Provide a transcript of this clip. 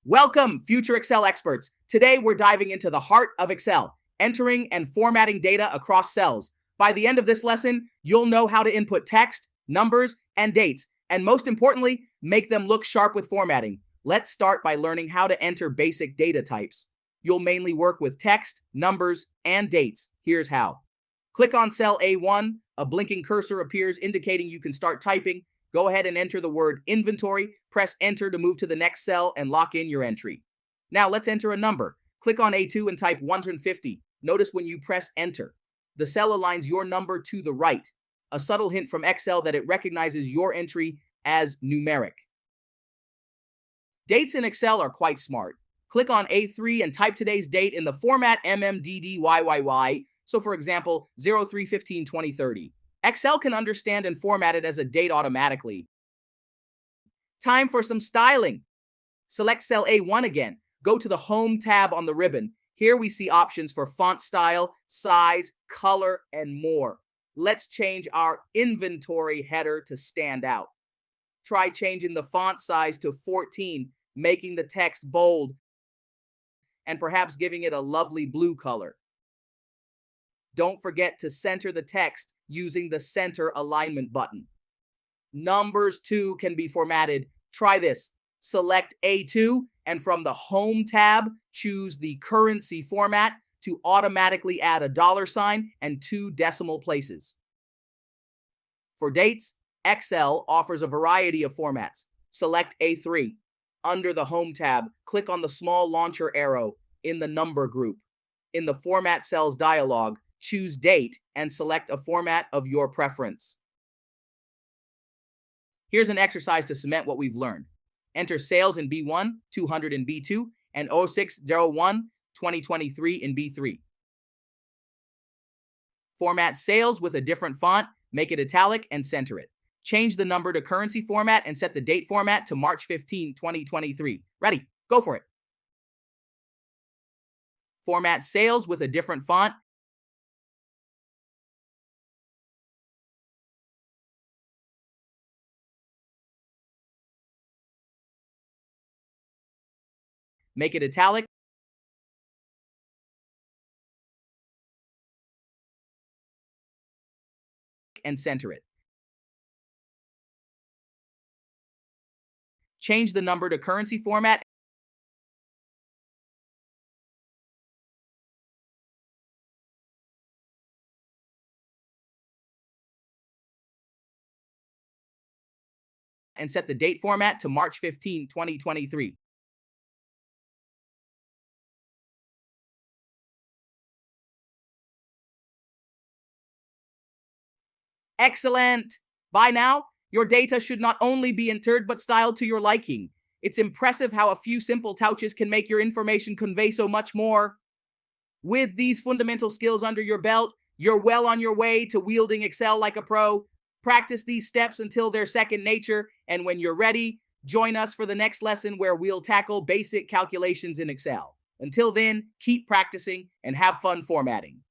Welcome, future Excel experts. Today we're diving into the heart of Excel, entering and formatting data across cells. By the end of this lesson, you'll know how to input text, numbers, and dates, and most importantly, make them look sharp with formatting. Let's start by learning how to enter basic data types. You'll mainly work with text, numbers, and dates. Here's how. Click on cell A1, a blinking cursor appears indicating you can start typing. Go ahead and enter the word inventory, press enter to move to the next cell and lock in your entry. Now let's enter a number. Click on A2 and type 150. Notice when you press enter, the cell aligns your number to the right, a subtle hint from Excel that it recognizes your entry as numeric. Dates in Excel are quite smart. Click on A3 and type today's date in the format MMDDYYY. So for example, 03/15/2030. Excel can understand and format it as a date automatically. Time for some styling. Select cell A1 again. Go to the Home tab on the ribbon. Here we see options for font style, size, color, and more. Let's change our inventory header to stand out. Try changing the font size to 14, making the text bold, and perhaps giving it a lovely blue color. Don't forget to center the text using the center alignment button. Numbers too can be formatted. Try this. Select A2 and from the Home tab, choose the currency format to automatically add a $sign and 2 decimal places. For dates, Excel offers a variety of formats. Select A3. Under the Home tab, click on the small launcher arrow in the number group. In the Format Cells dialog, choose Date and select a format of your preference. Here's an exercise to cement what we've learned. Enter sales in B1, 200 in B2, and 0601, 2023 in B3. Format sales with a different font, make it italic, and center it. Change the number to currency format and set the date format to March 15, 2023. Ready? Go for it. Format sales with a different font, make it italic, and center it. Change the number to currency format and set the date format to March 15, 2023. Excellent! By now, your data should not only be entered but styled to your liking. It's impressive how a few simple touches can make your information convey so much more. With these fundamental skills under your belt, you're well on your way to wielding Excel like a pro. Practice these steps until they're second nature, and when you're ready, join us for the next lesson where we'll tackle basic calculations in Excel. Until then, keep practicing and have fun formatting.